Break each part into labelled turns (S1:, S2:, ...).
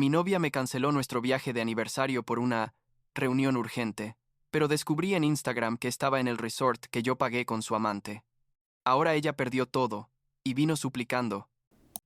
S1: Mi novia me canceló nuestro viaje de aniversario por una reunión urgente, pero descubrí en Instagram que estaba en el resort que yo pagué con su amante. Ahora ella perdió todo, y vino suplicando.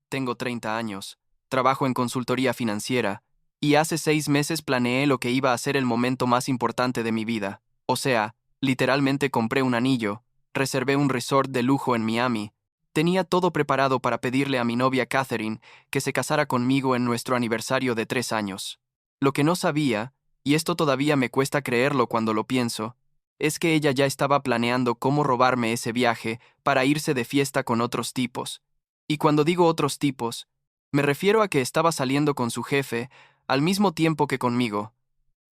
S1: Tengo 30 años, trabajo en consultoría financiera, y hace 6 meses planeé lo que iba a ser el momento más importante de mi vida. O sea, literalmente compré un anillo, reservé un resort de lujo en Miami. Tenía todo preparado para pedirle a mi novia Catherine que se casara conmigo en nuestro aniversario de 3 años. Lo que no sabía, y esto todavía me cuesta creerlo cuando lo pienso, es que ella ya estaba planeando cómo robarme ese viaje para irse de fiesta con otros tipos. Y cuando digo otros tipos, me refiero a que estaba saliendo con su jefe al mismo tiempo que conmigo.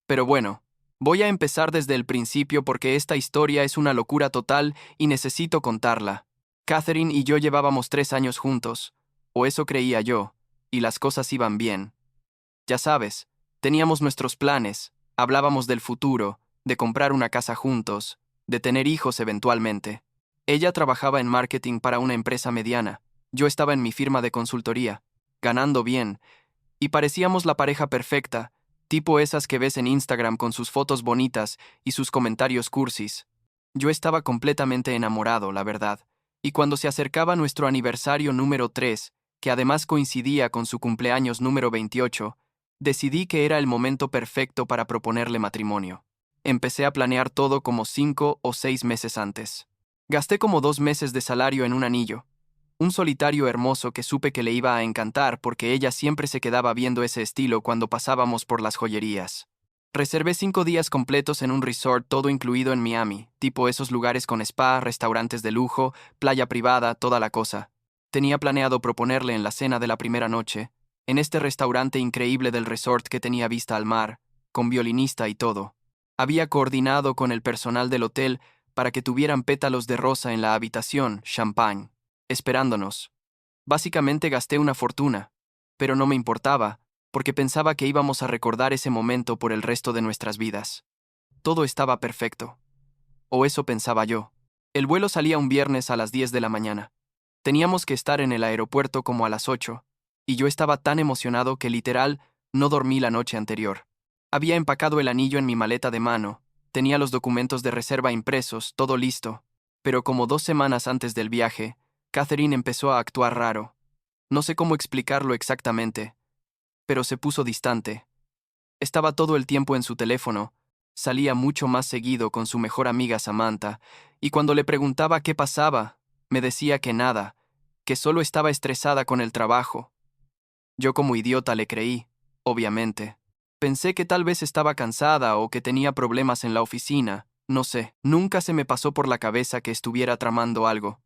S1: Pero bueno, voy a empezar desde el principio porque esta historia es una locura total y necesito contarla. Catherine y yo llevábamos 3 años juntos, o eso creía yo, y las cosas iban bien. Ya sabes, teníamos nuestros planes, hablábamos del futuro, de comprar una casa juntos, de tener hijos eventualmente. Ella trabajaba en marketing para una empresa mediana, yo estaba en mi firma de consultoría, ganando bien, y parecíamos la pareja perfecta, tipo esas que ves en Instagram con sus fotos bonitas y sus comentarios cursis. Yo estaba completamente enamorado, la verdad, y cuando se acercaba nuestro aniversario número 3, que además coincidía con su cumpleaños número 28, decidí que era el momento perfecto para proponerle matrimonio. Empecé a planear todo como 5 o 6 meses antes. Gasté como 2 meses de salario en un anillo, un solitario hermoso que supe que le iba a encantar porque ella siempre se quedaba viendo ese estilo cuando pasábamos por las joyerías. Reservé 5 días completos en un resort todo incluido en Miami, tipo esos lugares con spa, restaurantes de lujo, playa privada, toda la cosa. Tenía planeado proponerle en la cena de la primera noche, en este restaurante increíble del resort que tenía vista al mar, con violinista y todo. Había coordinado con el personal del hotel para que tuvieran pétalos de rosa en la habitación, champán, esperándonos. Básicamente gasté una fortuna, pero no me importaba, porque pensaba que íbamos a recordar ese momento por el resto de nuestras vidas. Todo estaba perfecto. O eso pensaba yo. El vuelo salía un viernes a las 10 de la mañana. Teníamos que estar en el aeropuerto como a las 8, y yo estaba tan emocionado que literal no dormí la noche anterior. Había empacado el anillo en mi maleta de mano, tenía los documentos de reserva impresos, todo listo, pero como 2 semanas antes del viaje, Catherine empezó a actuar raro. No sé cómo explicarlo exactamente, pero se puso distante. Estaba todo el tiempo en su teléfono, salía mucho más seguido con su mejor amiga Samantha, y cuando le preguntaba qué pasaba, me decía que nada, que solo estaba estresada con el trabajo. Yo como idiota le creí, obviamente. Pensé que tal vez estaba cansada o que tenía problemas en la oficina, no sé, nunca se me pasó por la cabeza que estuviera tramando algo.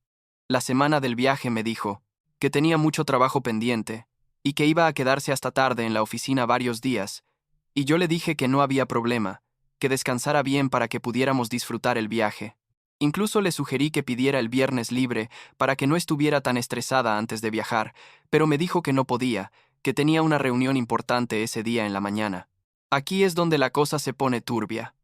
S1: La semana del viaje me dijo que tenía mucho trabajo pendiente y que iba a quedarse hasta tarde en la oficina varios días, y yo le dije que no había problema, que descansara bien para que pudiéramos disfrutar el viaje. Incluso le sugerí que pidiera el viernes libre para que no estuviera tan estresada antes de viajar, pero me dijo que no podía, que tenía una reunión importante ese día en la mañana. Aquí es donde la cosa se pone turbia.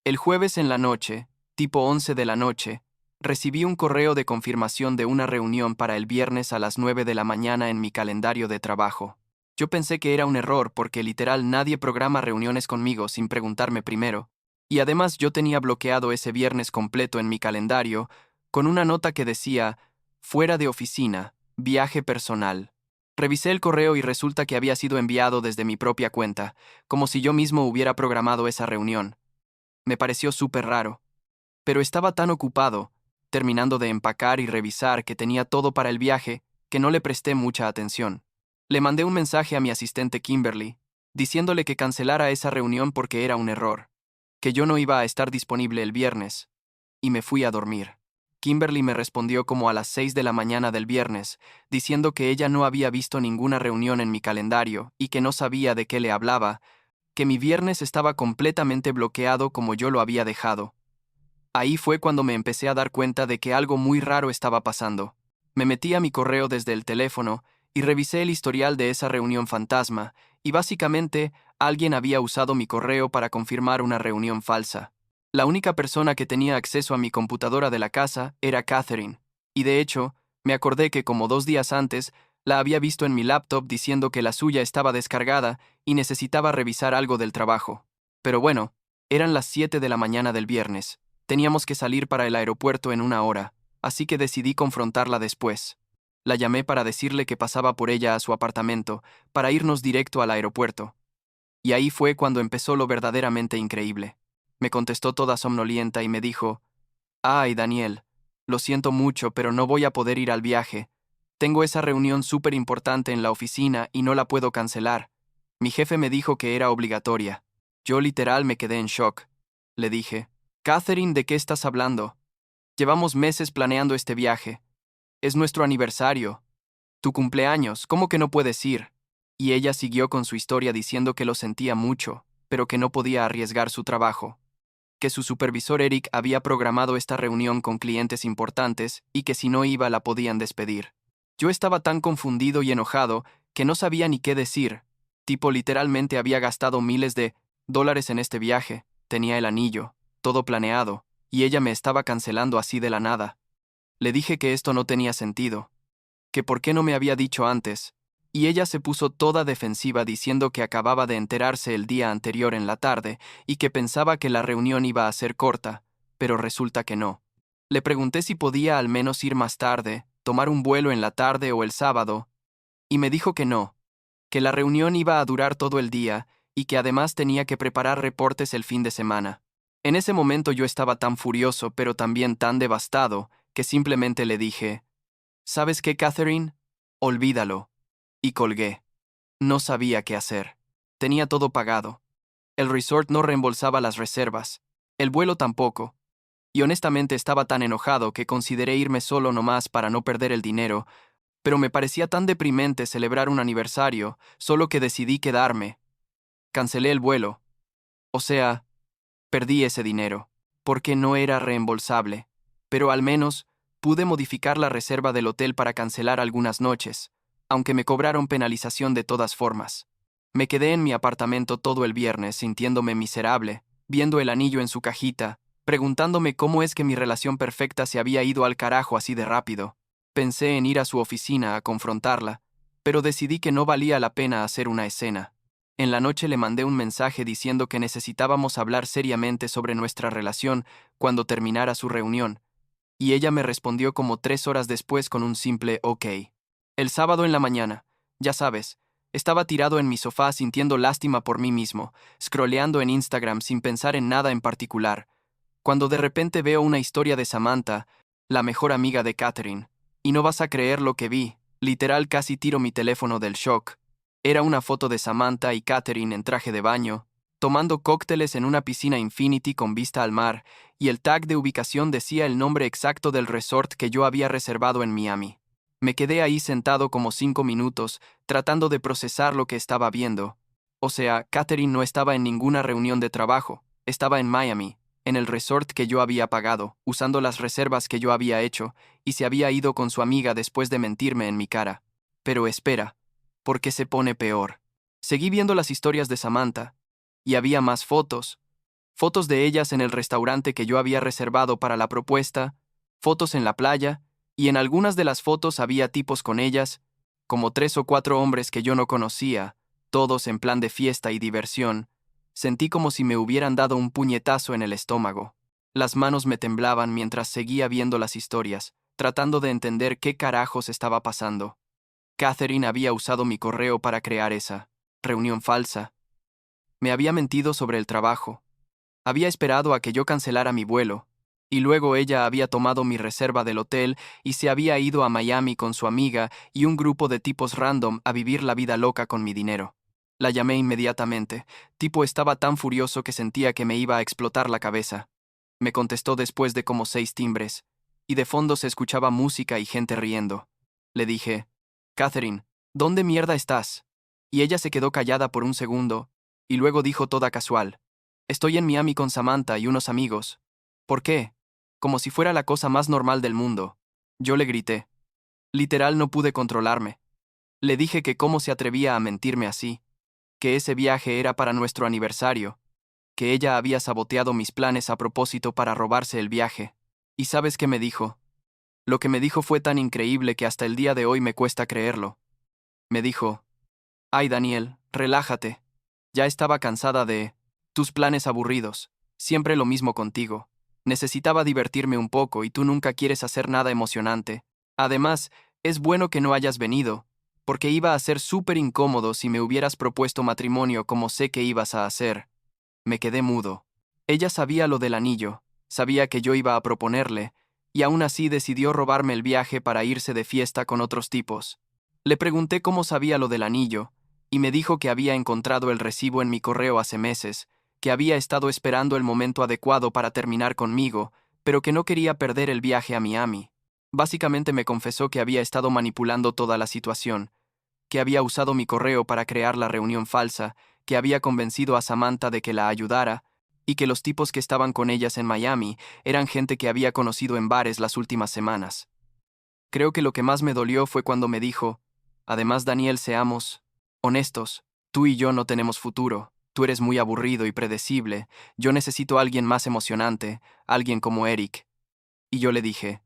S1: El jueves en la noche, tipo 11 de la noche, recibí un correo de confirmación de una reunión para el viernes a las 9 de la mañana en mi calendario de trabajo. Yo pensé que era un error porque literal nadie programa reuniones conmigo sin preguntarme primero, y además yo tenía bloqueado ese viernes completo en mi calendario con una nota que decía, fuera de oficina, viaje personal. Revisé el correo y resulta que había sido enviado desde mi propia cuenta, como si yo mismo hubiera programado esa reunión. Me pareció súper raro. Pero estaba tan ocupado, terminando de empacar y revisar que tenía todo para el viaje, que no le presté mucha atención. Le mandé un mensaje a mi asistente Kimberly, diciéndole que cancelara esa reunión porque era un error, que yo no iba a estar disponible el viernes, y me fui a dormir. Kimberly me respondió como a las 6 de la mañana del viernes, diciendo que ella no había visto ninguna reunión en mi calendario y que no sabía de qué le hablaba, que mi viernes estaba completamente bloqueado como yo lo había dejado. Ahí fue cuando me empecé a dar cuenta de que algo muy raro estaba pasando. Me metí a mi correo desde el teléfono y revisé el historial de esa reunión fantasma, y básicamente alguien había usado mi correo para confirmar una reunión falsa. La única persona que tenía acceso a mi computadora de la casa era Catherine, y de hecho, me acordé que como 2 días antes La había visto en mi laptop diciendo que la suya estaba descargada y necesitaba revisar algo del trabajo. Pero bueno, eran las 7 de la mañana del viernes. Teníamos que salir para el aeropuerto en una hora, así que decidí confrontarla después. La llamé para decirle que pasaba por ella a su apartamento, para irnos directo al aeropuerto. Y ahí fue cuando empezó lo verdaderamente increíble. Me contestó toda somnolienta y me dijo: «Ay, Daniel, lo siento mucho, pero no voy a poder ir al viaje. Tengo esa reunión súper importante en la oficina y no la puedo cancelar. Mi jefe me dijo que era obligatoria». Yo literal me quedé en shock. Le dije: «Catherine, ¿de qué estás hablando? Llevamos meses planeando este viaje. Es nuestro aniversario. Tu cumpleaños, ¿cómo que no puedes ir?». Y ella siguió con su historia diciendo que lo sentía mucho, pero que no podía arriesgar su trabajo, que su supervisor Eric había programado esta reunión con clientes importantes y que si no iba la podían despedir. Yo estaba tan confundido y enojado que no sabía ni qué decir. Tipo, literalmente había gastado miles de dólares en este viaje, tenía el anillo, todo planeado, y ella me estaba cancelando así de la nada. Le dije que esto no tenía sentido, que por qué no me había dicho antes, y ella se puso toda defensiva diciendo que acababa de enterarse el día anterior en la tarde y que pensaba que la reunión iba a ser corta, pero resulta que no. Le pregunté si podía al menos ir más tarde, tomar un vuelo en la tarde o el sábado, y me dijo que no, que la reunión iba a durar todo el día y que además tenía que preparar reportes el fin de semana. En ese momento yo estaba tan furioso, pero también tan devastado, que simplemente le dije: «¿Sabes qué, Catherine? Olvídalo». Y colgué. No sabía qué hacer. Tenía todo pagado. El resort no reembolsaba las reservas. El vuelo tampoco. Y honestamente estaba tan enojado que consideré irme solo nomás para no perder el dinero, pero me parecía tan deprimente celebrar un aniversario, solo que decidí quedarme. Cancelé el vuelo. O sea, perdí ese dinero, porque no era reembolsable, pero al menos pude modificar la reserva del hotel para cancelar algunas noches, aunque me cobraron penalización de todas formas. Me quedé en mi apartamento todo el viernes sintiéndome miserable, viendo el anillo en su cajita, preguntándome cómo es que mi relación perfecta se había ido al carajo así de rápido. Pensé en ir a su oficina a confrontarla, pero decidí que no valía la pena hacer una escena. En la noche le mandé un mensaje diciendo que necesitábamos hablar seriamente sobre nuestra relación cuando terminara su reunión, y ella me respondió como 3 horas después con un simple OK. El sábado en la mañana, ya sabes, estaba tirado en mi sofá sintiendo lástima por mí mismo, scrolleando en Instagram sin pensar en nada en particular, cuando de repente veo una historia de Samantha, la mejor amiga de Catherine, y no vas a creer lo que vi, literal casi tiro mi teléfono del shock. Era una foto de Samantha y Catherine en traje de baño, tomando cócteles en una piscina Infinity con vista al mar, y el tag de ubicación decía el nombre exacto del resort que yo había reservado en Miami. Me quedé ahí sentado como 5 minutos, tratando de procesar lo que estaba viendo. O sea, Catherine no estaba en ninguna reunión de trabajo, estaba en Miami, en el resort que yo había pagado, usando las reservas que yo había hecho, y se había ido con su amiga después de mentirme en mi cara. Pero espera, ¿por qué se pone peor? Seguí viendo las historias de Samantha, y había más fotos. Fotos de ellas en el restaurante que yo había reservado para la propuesta, fotos en la playa, y en algunas de las fotos había tipos con ellas, como 3 o 4 hombres que yo no conocía, todos en plan de fiesta y diversión. Sentí como si me hubieran dado un puñetazo en el estómago. Las manos me temblaban mientras seguía viendo las historias, tratando de entender qué carajos estaba pasando. Catherine había usado mi correo para crear esa reunión falsa. Me había mentido sobre el trabajo. Había esperado a que yo cancelara mi vuelo, y luego ella había tomado mi reserva del hotel y se había ido a Miami con su amiga y un grupo de tipos random a vivir la vida loca con mi dinero. La llamé inmediatamente. Tipo estaba tan furioso que sentía que me iba a explotar la cabeza. Me contestó después de como 6 timbres, y de fondo se escuchaba música y gente riendo. Le dije: «Catherine, ¿dónde mierda estás?». Y ella se quedó callada por un segundo, y luego dijo toda casual: «Estoy en Miami con Samantha y unos amigos». «¿Por qué?». Como si fuera la cosa más normal del mundo. Yo le grité. Literal no pude controlarme. Le dije que cómo se atrevía a mentirme así, que ese viaje era para nuestro aniversario, que ella había saboteado mis planes a propósito para robarse el viaje. ¿Y sabes qué me dijo? Lo que me dijo fue tan increíble que hasta el día de hoy me cuesta creerlo. Me dijo, «Ay, Daniel, relájate. Ya estaba cansada de tus planes aburridos. Siempre lo mismo contigo. Necesitaba divertirme un poco y tú nunca quieres hacer nada emocionante. Además, es bueno que no hayas venido, porque iba a ser súper incómodo si me hubieras propuesto matrimonio como sé que ibas a hacer». Me quedé mudo. Ella sabía lo del anillo, sabía que yo iba a proponerle, y aún así decidió robarme el viaje para irse de fiesta con otros tipos. Le pregunté cómo sabía lo del anillo, y me dijo que había encontrado el recibo en mi correo hace meses, que había estado esperando el momento adecuado para terminar conmigo, pero que no quería perder el viaje a Miami. Básicamente me confesó que había estado manipulando toda la situación, que había usado mi correo para crear la reunión falsa, que había convencido a Samantha de que la ayudara, y que los tipos que estaban con ellas en Miami eran gente que había conocido en bares las últimas semanas. Creo que lo que más me dolió fue cuando me dijo, «Además, Daniel, seamos honestos, tú y yo no tenemos futuro, tú eres muy aburrido y predecible, yo necesito a alguien más emocionante, alguien como Eric». Y yo le dije,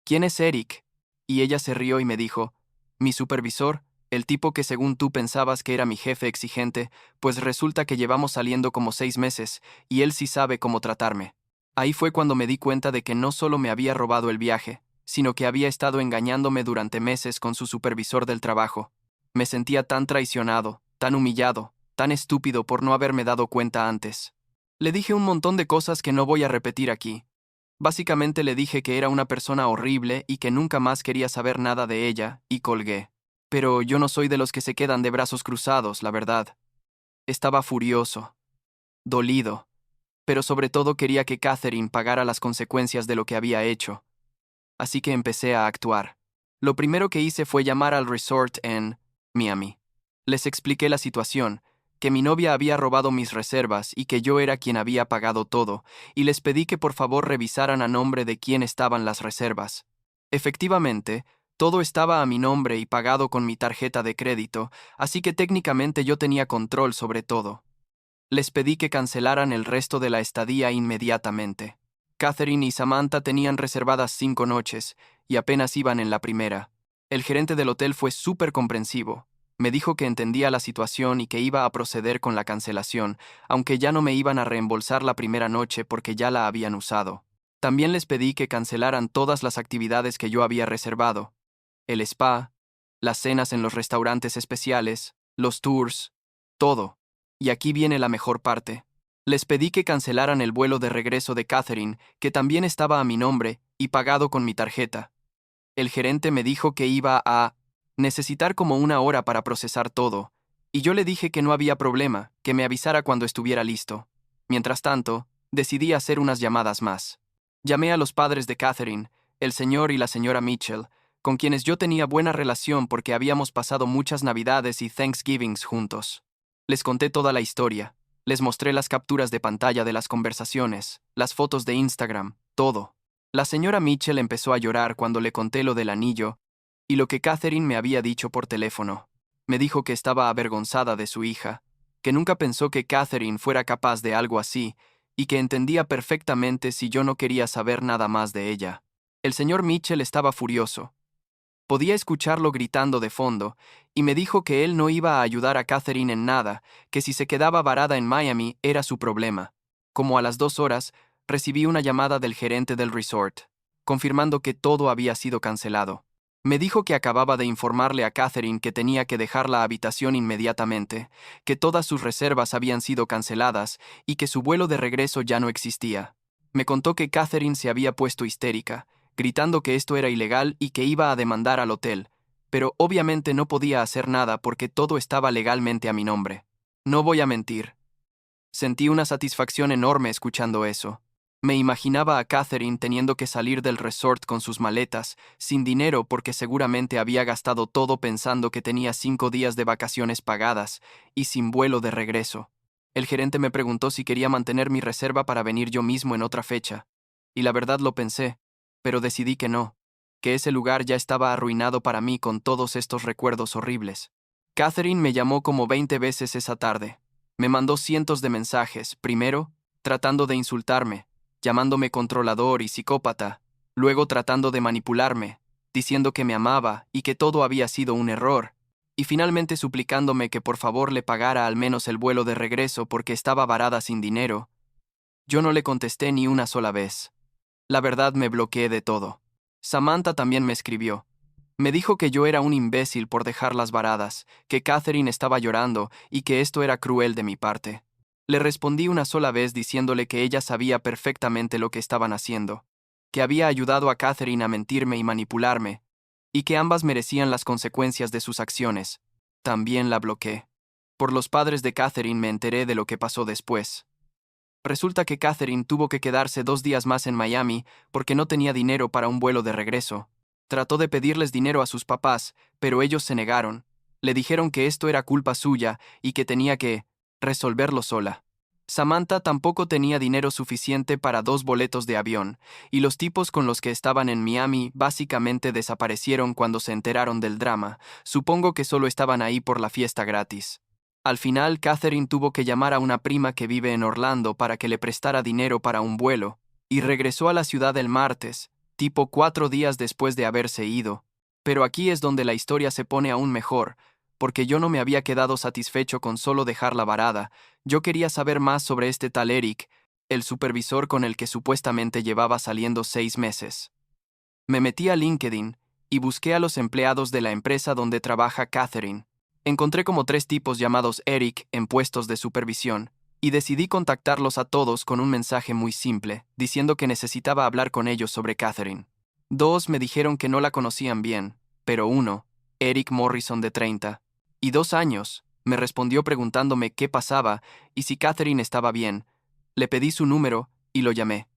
S1: «¿Quién es Eric?». Y ella se rió y me dijo, «Mi supervisor, el tipo que según tú pensabas que era mi jefe exigente, pues resulta que llevamos saliendo como 6 meses, y él sí sabe cómo tratarme». Ahí fue cuando me di cuenta de que no solo me había robado el viaje, sino que había estado engañándome durante meses con su supervisor del trabajo. Me sentía tan traicionado, tan humillado, tan estúpido por no haberme dado cuenta antes. Le dije un montón de cosas que no voy a repetir aquí. Básicamente le dije que era una persona horrible y que nunca más quería saber nada de ella, y colgué. Pero yo no soy de los que se quedan de brazos cruzados, la verdad. Estaba furioso, dolido, pero sobre todo quería que Catherine pagara las consecuencias de lo que había hecho. Así que empecé a actuar. Lo primero que hice fue llamar al resort en Miami. Les expliqué la situación, que mi novia había robado mis reservas y que yo era quien había pagado todo, y les pedí que por favor revisaran a nombre de quién estaban las reservas. Efectivamente, todo estaba a mi nombre y pagado con mi tarjeta de crédito, así que técnicamente yo tenía control sobre todo. Les pedí que cancelaran el resto de la estadía inmediatamente. Catherine y Samantha tenían reservadas 5 noches, y apenas iban en la primera. El gerente del hotel fue súper comprensivo. Me dijo que entendía la situación y que iba a proceder con la cancelación, aunque ya no me iban a reembolsar la primera noche porque ya la habían usado. También les pedí que cancelaran todas las actividades que yo había reservado: el spa, las cenas en los restaurantes especiales, los tours, todo. Y aquí viene la mejor parte. Les pedí que cancelaran el vuelo de regreso de Catherine, que también estaba a mi nombre y pagado con mi tarjeta. El gerente me dijo que iba a necesitar como 1 hora para procesar todo, y yo le dije que no había problema, que me avisara cuando estuviera listo. Mientras tanto, decidí hacer unas llamadas más. Llamé a los padres de Catherine, el señor y la señora Mitchell, con quienes yo tenía buena relación porque habíamos pasado muchas Navidades y Thanksgivings juntos. Les conté toda la historia, les mostré las capturas de pantalla de las conversaciones, las fotos de Instagram, todo. La señora Mitchell empezó a llorar cuando le conté lo del anillo y lo que Catherine me había dicho por teléfono. Me dijo que estaba avergonzada de su hija, que nunca pensó que Catherine fuera capaz de algo así y que entendía perfectamente si yo no quería saber nada más de ella. El señor Mitchell estaba furioso. Podía escucharlo gritando de fondo, y me dijo que él no iba a ayudar a Catherine en nada, que si se quedaba varada en Miami era su problema. Como a las 2 horas, recibí una llamada del gerente del resort, confirmando que todo había sido cancelado. Me dijo que acababa de informarle a Catherine que tenía que dejar la habitación inmediatamente, que todas sus reservas habían sido canceladas y que su vuelo de regreso ya no existía. Me contó que Catherine se había puesto histérica, gritando que esto era ilegal y que iba a demandar al hotel, pero obviamente no podía hacer nada porque todo estaba legalmente a mi nombre. No voy a mentir. Sentí una satisfacción enorme escuchando eso. Me imaginaba a Catherine teniendo que salir del resort con sus maletas, sin dinero porque seguramente había gastado todo pensando que tenía 5 días de vacaciones pagadas y sin vuelo de regreso. El gerente me preguntó si quería mantener mi reserva para venir yo mismo en otra fecha, y la verdad lo pensé, pero decidí que no, que ese lugar ya estaba arruinado para mí con todos estos recuerdos horribles. Catherine me llamó como 20 veces esa tarde. Me mandó cientos de mensajes, primero, tratando de insultarme, llamándome controlador y psicópata, luego tratando de manipularme, diciendo que me amaba y que todo había sido un error, y finalmente suplicándome que por favor le pagara al menos el vuelo de regreso porque estaba varada sin dinero. Yo no le contesté ni una sola vez. La verdad me bloqueé de todo. Samantha también me escribió. Me dijo que yo era un imbécil por dejarlas varadas, que Catherine estaba llorando y que esto era cruel de mi parte. Le respondí una sola vez diciéndole que ella sabía perfectamente lo que estaban haciendo, que había ayudado a Catherine a mentirme y manipularme, y que ambas merecían las consecuencias de sus acciones. También la bloqueé. Por los padres de Catherine me enteré de lo que pasó después. Resulta que Catherine tuvo que quedarse 2 días más en Miami porque no tenía dinero para un vuelo de regreso. Trató de pedirles dinero a sus papás, pero ellos se negaron. Le dijeron que esto era culpa suya y que tenía que resolverlo sola. Samantha tampoco tenía dinero suficiente para 2 boletos de avión, y los tipos con los que estaban en Miami básicamente desaparecieron cuando se enteraron del drama. Supongo que solo estaban ahí por la fiesta gratis. Al final, Catherine tuvo que llamar a una prima que vive en Orlando para que le prestara dinero para un vuelo, y regresó a la ciudad el martes, tipo 4 días después de haberse ido. Pero aquí es donde la historia se pone aún mejor, porque yo no me había quedado satisfecho con solo dejarla varada. Yo quería saber más sobre este tal Eric, el supervisor con el que supuestamente llevaba saliendo 6 meses. Me metí a LinkedIn y busqué a los empleados de la empresa donde trabaja Catherine. Encontré como 3 tipos llamados Eric en puestos de supervisión, y decidí contactarlos a todos con un mensaje muy simple, diciendo que necesitaba hablar con ellos sobre Catherine. 2 me dijeron que no la conocían bien, pero uno, Eric Morrison de 30 y 2 años, me respondió preguntándome qué pasaba y si Catherine estaba bien. Le pedí su número y lo llamé.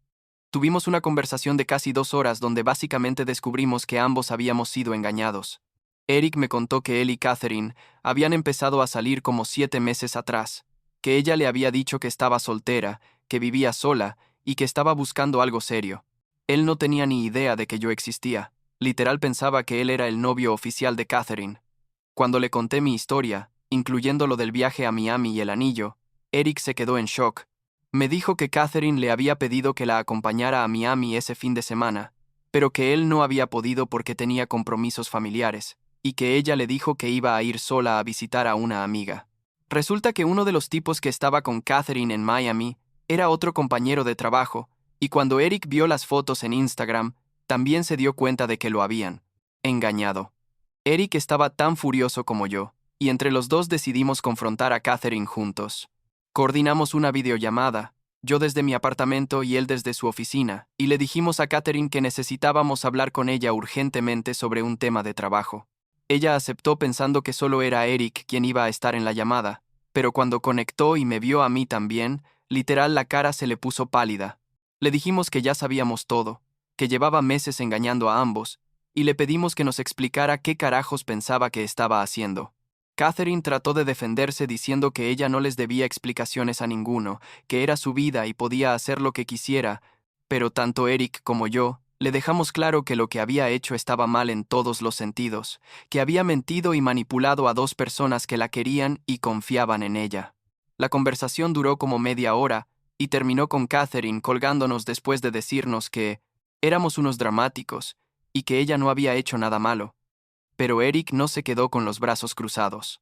S1: Tuvimos una conversación de casi 2 horas donde básicamente descubrimos que ambos habíamos sido engañados. Eric me contó que él y Catherine habían empezado a salir como 7 meses atrás, que ella le había dicho que estaba soltera, que vivía sola y que estaba buscando algo serio. Él no tenía ni idea de que yo existía. Literal pensaba que él era el novio oficial de Catherine. Cuando le conté mi historia, incluyendo lo del viaje a Miami y el anillo, Eric se quedó en shock. Me dijo que Catherine le había pedido que la acompañara a Miami ese fin de semana, pero que él no había podido porque tenía compromisos familiares, y que ella le dijo que iba a ir sola a visitar a una amiga. Resulta que uno de los tipos que estaba con Catherine en Miami era otro compañero de trabajo, y cuando Eric vio las fotos en Instagram, también se dio cuenta de que lo habían engañado. Eric estaba tan furioso como yo, y entre los dos decidimos confrontar a Catherine juntos. Coordinamos una videollamada, yo desde mi apartamento y él desde su oficina, y le dijimos a Catherine que necesitábamos hablar con ella urgentemente sobre un tema de trabajo. Ella aceptó pensando que solo era Eric quien iba a estar en la llamada, pero cuando conectó y me vio a mí también, literal la cara se le puso pálida. Le dijimos que ya sabíamos todo, que llevaba meses engañando a ambos, y le pedimos que nos explicara qué carajos pensaba que estaba haciendo. Catherine trató de defenderse diciendo que ella no les debía explicaciones a ninguno, que era su vida y podía hacer lo que quisiera, pero tanto Eric como yo le dejamos claro que lo que había hecho estaba mal en todos los sentidos, que había mentido y manipulado a 2 personas que la querían y confiaban en ella. La conversación duró como media hora y terminó con Catherine colgándonos después de decirnos que éramos unos dramáticos y que ella no había hecho nada malo. Pero Eric no se quedó con los brazos cruzados.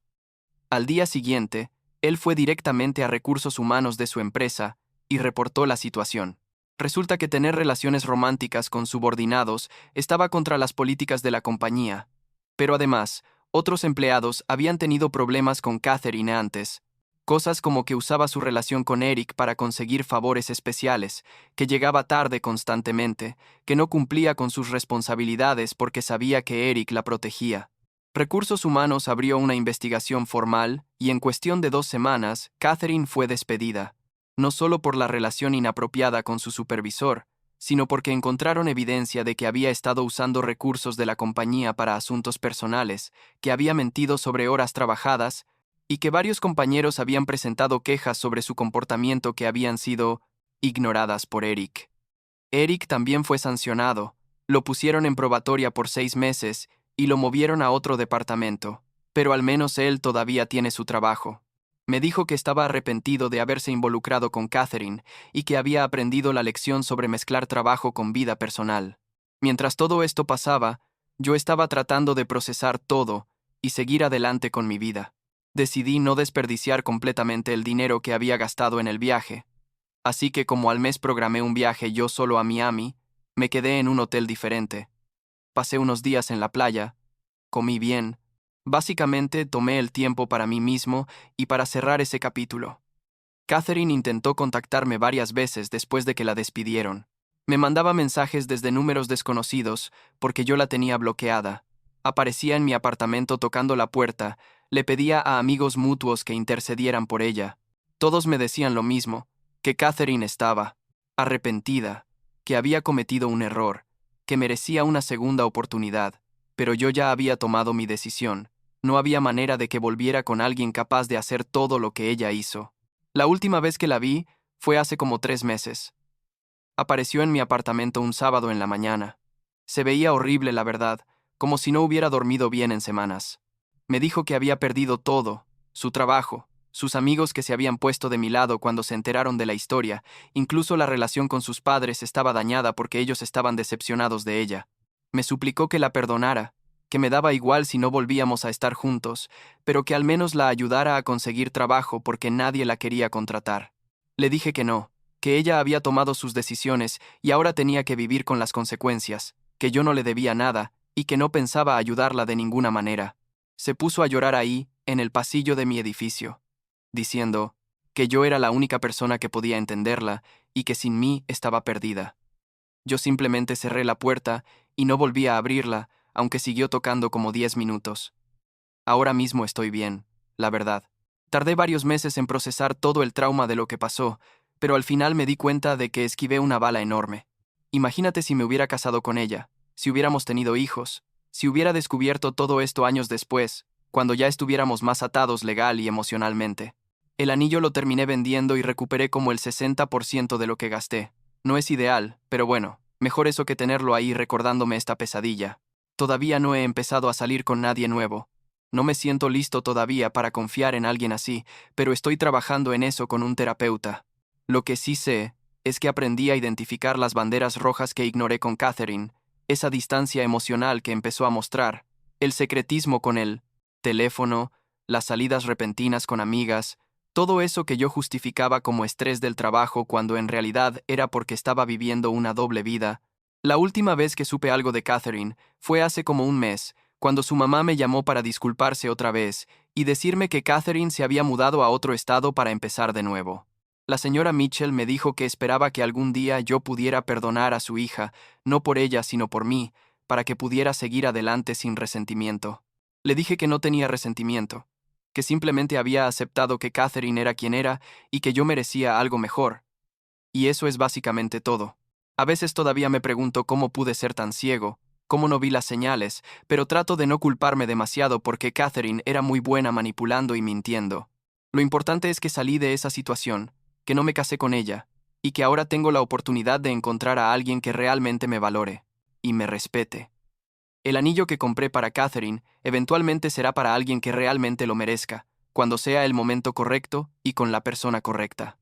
S1: Al día siguiente, él fue directamente a recursos humanos de su empresa y reportó la situación. Resulta que tener relaciones románticas con subordinados estaba contra las políticas de la compañía, pero además, otros empleados habían tenido problemas con Catherine antes, cosas como que usaba su relación con Eric para conseguir favores especiales, que llegaba tarde constantemente, que no cumplía con sus responsabilidades porque sabía que Eric la protegía. Recursos Humanos abrió una investigación formal y en cuestión de 2 semanas, Catherine fue despedida, no solo por la relación inapropiada con su supervisor, sino porque encontraron evidencia de que había estado usando recursos de la compañía para asuntos personales, que había mentido sobre horas trabajadas y que varios compañeros habían presentado quejas sobre su comportamiento que habían sido ignoradas por Eric. Eric también fue sancionado, lo pusieron en probatoria por 6 meses y lo movieron a otro departamento, pero al menos él todavía tiene su trabajo. Me dijo que estaba arrepentido de haberse involucrado con Catherine y que había aprendido la lección sobre mezclar trabajo con vida personal. Mientras todo esto pasaba, yo estaba tratando de procesar todo y seguir adelante con mi vida. Decidí no desperdiciar completamente el dinero que había gastado en el viaje, así que como al mes programé un viaje yo solo a Miami, me quedé en un hotel diferente. Pasé unos días en la playa, comí bien, básicamente tomé el tiempo para mí mismo y para cerrar ese capítulo. Catherine intentó contactarme varias veces después de que la despidieron. Me mandaba mensajes desde números desconocidos porque yo la tenía bloqueada. Aparecía en mi apartamento tocando la puerta, le pedía a amigos mutuos que intercedieran por ella. Todos me decían lo mismo, que Catherine estaba arrepentida, que había cometido un error, que merecía una segunda oportunidad, pero yo ya había tomado mi decisión. No había manera de que volviera con alguien capaz de hacer todo lo que ella hizo. La última vez que la vi fue hace como 3 meses. Apareció en mi apartamento un sábado en la mañana. Se veía horrible, la verdad, como si no hubiera dormido bien en semanas. Me dijo que había perdido todo, su trabajo, sus amigos que se habían puesto de mi lado cuando se enteraron de la historia, incluso la relación con sus padres estaba dañada porque ellos estaban decepcionados de ella. Me suplicó que la perdonara, que me daba igual si no volvíamos a estar juntos, pero que al menos la ayudara a conseguir trabajo porque nadie la quería contratar. Le dije que no, que ella había tomado sus decisiones y ahora tenía que vivir con las consecuencias, que yo no le debía nada y que no pensaba ayudarla de ninguna manera. Se puso a llorar ahí, en el pasillo de mi edificio, diciendo que yo era la única persona que podía entenderla y que sin mí estaba perdida. Yo simplemente cerré la puerta y no volví a abrirla, aunque siguió tocando como 10 minutos. Ahora mismo estoy bien, la verdad. Tardé varios meses en procesar todo el trauma de lo que pasó, pero al final me di cuenta de que esquivé una bala enorme. Imagínate si me hubiera casado con ella, si hubiéramos tenido hijos, si hubiera descubierto todo esto años después, cuando ya estuviéramos más atados legal y emocionalmente. El anillo lo terminé vendiendo y recuperé como el 60% de lo que gasté. No es ideal, pero bueno, mejor eso que tenerlo ahí recordándome esta pesadilla. Todavía no he empezado a salir con nadie nuevo. No me siento listo todavía para confiar en alguien así, pero estoy trabajando en eso con un terapeuta. Lo que sí sé es que aprendí a identificar las banderas rojas que ignoré con Catherine, esa distancia emocional que empezó a mostrar, el secretismo con el teléfono, las salidas repentinas con amigas, todo eso que yo justificaba como estrés del trabajo cuando en realidad era porque estaba viviendo una doble vida. La última vez que supe algo de Catherine fue hace como un mes, cuando su mamá me llamó para disculparse otra vez y decirme que Catherine se había mudado a otro estado para empezar de nuevo. La señora Mitchell me dijo que esperaba que algún día yo pudiera perdonar a su hija, no por ella sino por mí, para que pudiera seguir adelante sin resentimiento. Le dije que no tenía resentimiento, que simplemente había aceptado que Catherine era quien era y que yo merecía algo mejor. Y eso es básicamente todo. A veces todavía me pregunto cómo pude ser tan ciego, cómo no vi las señales, pero trato de no culparme demasiado porque Catherine era muy buena manipulando y mintiendo. Lo importante es que salí de esa situación, que no me casé con ella, y que ahora tengo la oportunidad de encontrar a alguien que realmente me valore y me respete. El anillo que compré para Catherine eventualmente será para alguien que realmente lo merezca, cuando sea el momento correcto y con la persona correcta.